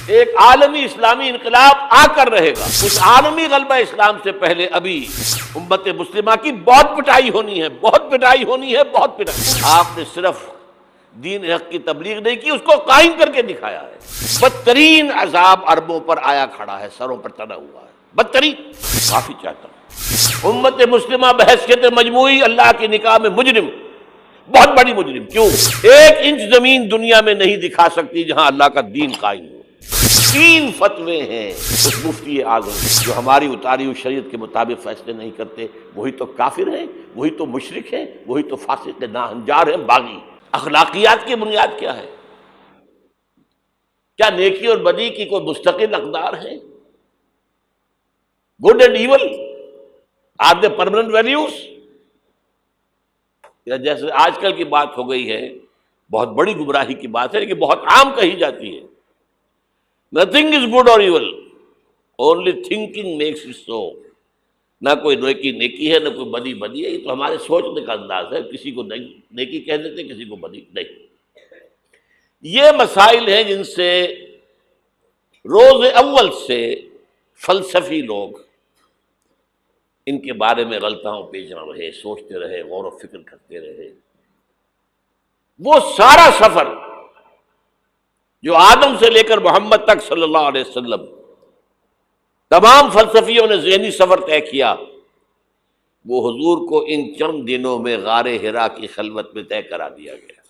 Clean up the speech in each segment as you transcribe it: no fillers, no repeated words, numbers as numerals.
ایک عالمی اسلامی انقلاب آ کر رہے گا. اس عالمی غلبہ اسلام سے پہلے ابھی امت مسلمہ کی بہت پٹائی ہونی ہے، بہت پٹائی ہونی ہے، بہت پٹائی. آپ نے صرف دین حق کی تبلیغ نہیں کی، اس کو قائم کر کے دکھایا ہے. بدترین عذاب عربوں پر آیا کھڑا ہے، سروں پر تنا ہوا ہے، بدترین. معافی چاہتا ہوں. امت مسلمہ بحیثیت مجموعی اللہ کی نگاہ میں مجرم، بہت بڑی مجرم. کیوں؟ 1 انچ زمین دنیا میں نہیں دکھا سکتی جہاں اللہ کا دین قائم ہو. 3 فتوے ہیں اس مفتی اعظم جو ہماری اتاری ہوئی شریعت کے مطابق فیصلے نہیں کرتے، وہی تو کافر ہیں، وہی تو مشرک ہیں، وہی تو فاسق ناہنجار ہیں، باغی. اخلاقیات کی بنیاد کیا ہے؟ کیا نیکی اور بدی کی کوئی مستقل اقدار ہے؟ Good and evil are they permanent values? یا جیسے آج کل کی بات ہو گئی ہے، بہت بڑی گمراہی کی بات ہے لیکن بہت عام کہی جاتی ہے، nothing is good or evil, only thinking makes it so. نہ کوئی نیکی نیکی ہے، نہ کوئی بدی بدی ہے. یہ تو ہمارے سوچنے کا انداز ہے. کسی کو نیکی کہہ دیتے، کسی کو بدی نہیں. یہ مسائل ہیں جن سے روز اول سے فلسفی لوگ ان کے بارے میں غلطاؤں پیچ رہے، سوچتے رہے، غور و فکر کرتے رہے. وہ سارا سفر جو آدم سے لے کر محمد تک صلی اللہ علیہ وسلم تمام فلسفیوں نے ذہنی سفر طے کیا، وہ حضور کو ان چند دنوں میں غار حرا کی خلوت میں طے کرا دیا گیا،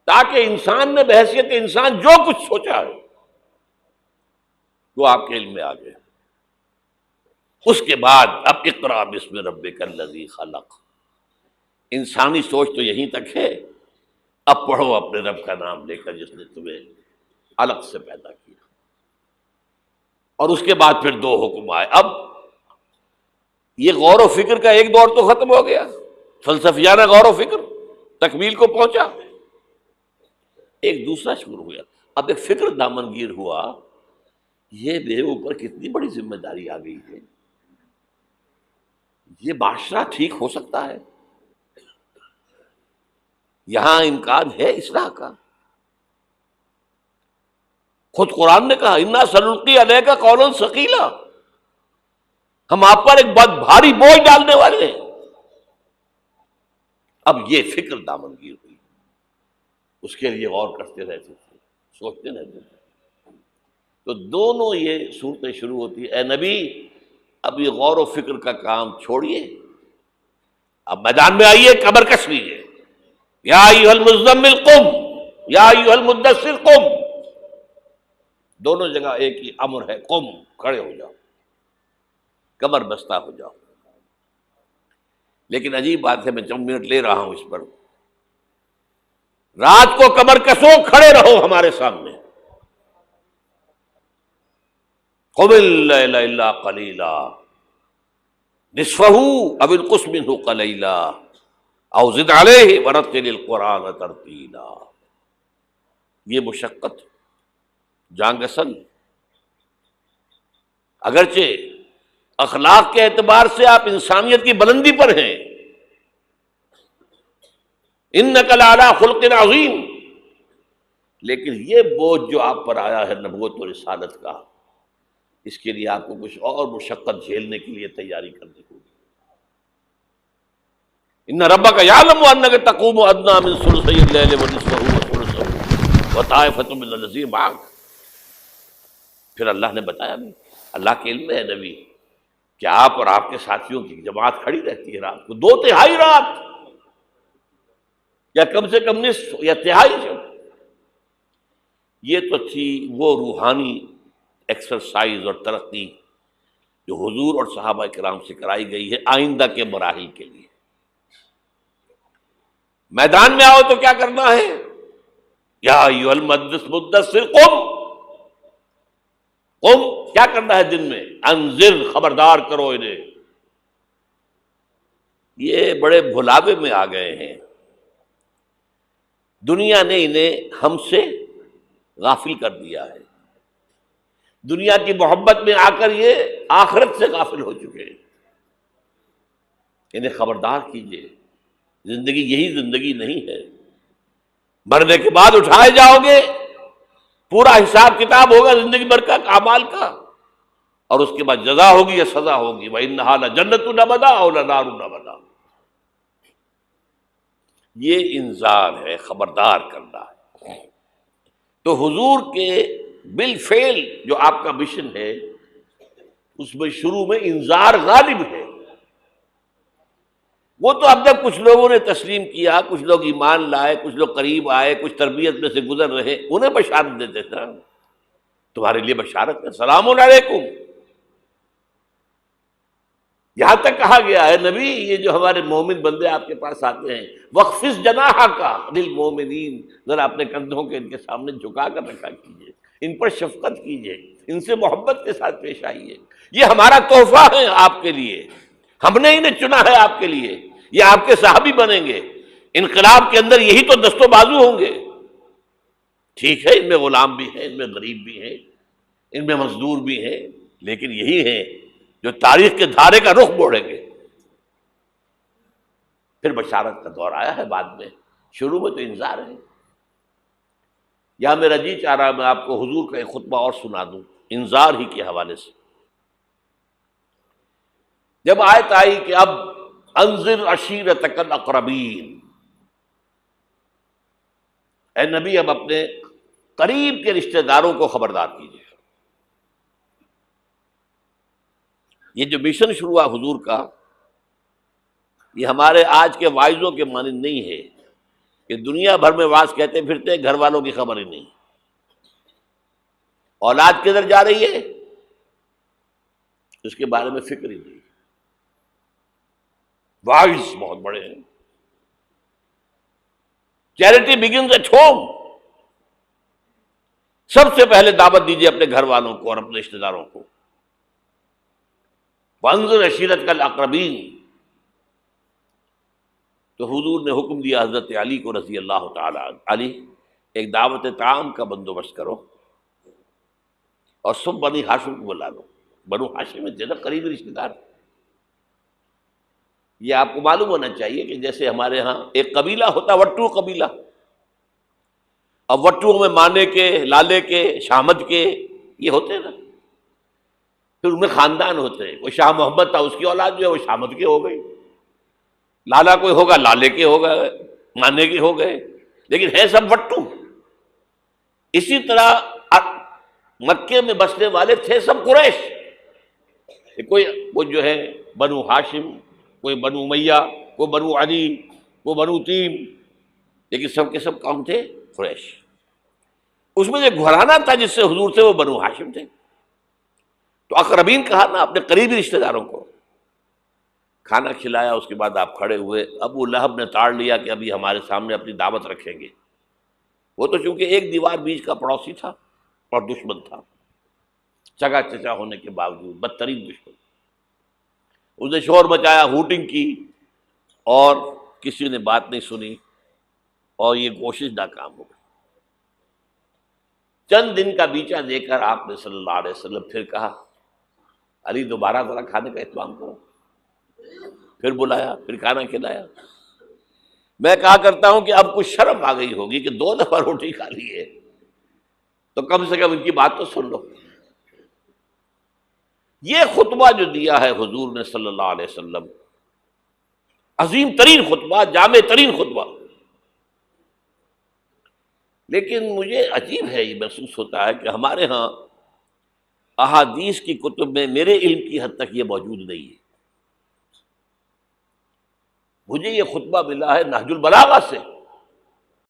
تاکہ انسان نے بحیثیت انسان جو کچھ سوچا ہے وہ آپ کے علم میں آ گئے. اس کے بعد اب اقرا بسم ربک الذی خلق. انسانی سوچ تو یہیں تک ہے، اب پڑھو اپنے رب کا نام لے کر جس نے تمہیں الگ سے پیدا کیا. اور اس کے بعد پھر 2 حکم آئے. اب یہ غور و فکر کا ایک دور تو ختم ہو گیا، فلسفیانہ غور و فکر تکمیل کو پہنچا. ایک دوسرا شروع ہوا. اب ایک فکر دامنگیر ہوا، یہ میرے اوپر کتنی بڑی ذمہ داری آ گئی ہے. یہ معاشرہ ٹھیک ہو سکتا ہے؟ یہاں امکان ہے اصلاح کا؟ خود قرآن نے کہا انا سنلقی علیک قولا ثقیلا، ہم آپ پر ایک بہت بھاری بوجھ ڈالنے والے ہیں. اب یہ فکر دامنگیر ہوئی، اس کے لیے غور کرتے رہتے تھے، سوچتے رہتے تھے. تو دونوں یہ صورتیں شروع ہوتی ہیں. اے نبی، اب یہ غور و فکر کا کام چھوڑیے، اب میدان میں آئیے، کمر کس لیجیے. یا ایھا المزمل قم، یا ایھا المدثر قم. دونوں جگہ ایک ہی امر ہے، قم، کھڑے ہو جاؤ، کمر بستہ ہو جاؤ. لیکن عجیب بات ہے، میں 2 منٹ لے رہا ہوں اس پر. رات کو کمر کسو، کھڑے رہو ہمارے سامنے. قم اللیل الا قلیلا نصفہ او انقص منہ قلیلا او زد علیہ ورتل القرآن ترتیلا. یہ مشقت، جان گسل، اگرچہ اخلاق کے اعتبار سے آپ انسانیت کی بلندی پر ہیں، انک لعلی خلق عظیم، لیکن یہ بوجھ جو آپ پر آیا ہے نبوت و رسالت کا، اس کے لیے آپ کو کچھ اور مشقت جھیلنے کے لیے تیاری کرنی ہوگی. ان ربک یعلم انک تقوم ادنی من ثلثی اللیل ونصفہ وثلثہ وطائفۃ من الذین معک. پھر اللہ نے بتایا نہیں، اللہ کے علم میں ہے نبی کہ آپ اور آپ کے ساتھیوں کی جماعت کھڑی رہتی ہے رات کو 2/3 رات، یا کم سے کم نصف یا تہائی جب. یہ تو تھی وہ روحانی ایکسرسائز اور ترقی جو حضور اور صحابہ کرام سے کرائی گئی ہے آئندہ کے مراحل کے لیے. میدان میں آؤ تو کیا کرنا ہے؟ یا ایھا المدثر قم. قم کیا کرنا ہے دن میں؟ انذر، خبردار کرو انہیں. یہ بڑے بھلاوے میں آ گئے ہیں، دنیا نے انہیں ہم سے غافل کر دیا ہے. دنیا کی محبت میں آ کر یہ آخرت سے غافل ہو چکے ہیں. انہیں خبردار کیجیے، زندگی یہی زندگی نہیں ہے. مرنے کے بعد اٹھائے جاؤ گے، پورا حساب کتاب ہوگا زندگی بھر کا اعمال کا، اور اس کے بعد جزا ہوگی یا سزا ہوگی۔ وَإِنَّهَا لَجَنَّةٌ أَبَدًا أَوْ لَنَارٌ أَبَدًا۔ یہ انذار ہے، خبردار کرنا ہے۔ تو حضور کے بالفعل جو آپ کا مشن ہے اس میں شروع میں انذار غالب ہے۔ وہ تو اب جب کچھ لوگوں نے تسلیم کیا، کچھ لوگ ایمان لائے، کچھ لوگ قریب آئے، کچھ تربیت میں سے گزر رہے، انہیں بشارت دیتے تھے، تمہارے لیے بشارت ہے، سلام علیکم۔ یہاں تک کہا گیا ہے نبی یہ جو ہمارے مومن بندے آپ کے پاس آتے ہیں، وَخْفِضْ جَنَاحَكَ لِلْمُؤْمِنِينَ، ذرا اپنے کندھوں کے ان کے سامنے جھکا کر رکھا کیجیے، ان پر شفقت کیجیے، ان سے محبت کے ساتھ پیش آئیے، یہ ہمارا تحفہ ہے آپ کے لیے، ہم نے انہیں چنا ہے آپ کے لیے، یہ آپ کے صحابی بنیں گے، انقلاب کے اندر یہی تو دست و بازو ہوں گے۔ ٹھیک ہے ان میں غلام بھی ہیں، ان میں غریب بھی ہیں، ان میں مزدور بھی ہیں، لیکن یہی ہیں جو تاریخ کے دھارے کا رخ موڑیں گے۔ پھر بشارت کا دور آیا ہے بعد میں، شروع میں تو انذار ہے۔ یہاں میرا جی چاہ رہا ہے میں آپ کو حضور کا ایک خطبہ اور سنا دوں انذار ہی کے حوالے سے۔ جب آیت آئی کہ اب انذر عشیرتک الاقربین، اے نبی اب اپنے قریب کے رشتہ داروں کو خبردار کیجیے۔ یہ جو مشن شروع ہوا حضور کا، یہ ہمارے آج کے واعظوں کے مانند نہیں ہے کہ دنیا بھر میں واعظ کہتے پھرتے گھر والوں کی خبر ہی نہیں، اولاد کدھر جا رہی ہے اس کے بارے میں فکر ہی نہیں۔ واعظ بہت بڑے ہیں، چیریٹی بگنز ایٹ ہوم، سب سے پہلے دعوت دیجیے اپنے گھر والوں کو اور اپنے رشتہ داروں کو۔ وانذر عشیرتک الاقربین، تو حضور نے حکم دیا حضرت علی کو رضی اللہ تعالی عنہ، علی ایک دعوت طعام کا بندوبست کرو اور سب بنی ہاشم کو بلا لو۔ بنو ہاشم میں زیادہ قریبی رشتہ دار، یہ آپ کو معلوم ہونا چاہیے کہ جیسے ہمارے ہاں ایک قبیلہ ہوتا وٹو قبیلہ، اب وٹو میں مانے کے، لالے کے، شامد کے یہ ہوتے ہیں نا، پھر ان میں خاندان ہوتے ہیں، کوئی شاہ محمد تھا اس کی اولاد جو ہے وہ شامد کے ہو گئی، لالا کوئی ہوگا لالے کے ہو گئے، مانے کے ہو گئے، لیکن ہے سب وٹو۔ اسی طرح مکے میں بسنے والے تھے سب قریش، کوئی جو ہے بنو ہاشم، کوئی بنو امیہ، کوئی بنو علی، کوئی بنو تیم، لیکن سب کے سب کون تھے؟ قریش۔ اس میں جو گھرانہ تھا جس سے حضور تھے وہ بنو ہاشم تھے، تو اقربین کہا نا اپنے قریبی رشتہ داروں کو۔ کھانا کھلایا، اس کے بعد آپ کھڑے ہوئے، ابو لہب نے تاڑ لیا کہ ابھی ہمارے سامنے اپنی دعوت رکھیں گے، وہ تو چونکہ ایک دیوار بیچ کا پڑوسی تھا اور دشمن تھا، چگا چچا ہونے کے باوجود بدترین دشمن۔ اس نے شور مچایا، ہوٹنگ کی، اور کسی نے بات نہیں سنی، اور یہ کوشش ناکام ہو گئی۔ چند دن کا بیچا دے کر آپ نے صلی اللہ علیہ وسلم پھر کہا علی دوبارہ ذرا کھانے کا اہتمام کرو، پھر بلایا، پھر کھانا کھلایا۔ میں کہا کرتا ہوں کہ اب کچھ شرم آ گئی ہوگی کہ 2 دفعہ روٹی کھا لی ہے تو کم سے کم ان کی بات تو سن لو۔ یہ خطبہ جو دیا ہے حضور نے صلی اللہ علیہ وسلم، عظیم ترین خطبہ، جامع ترین خطبہ، لیکن مجھے عجیب ہے، یہ محسوس ہوتا ہے کہ ہمارے ہاں احادیث کی کتب میں میرے علم کی حد تک یہ موجود نہیں ہے۔ مجھے یہ خطبہ ملا ہے نہج البلاغہ سے،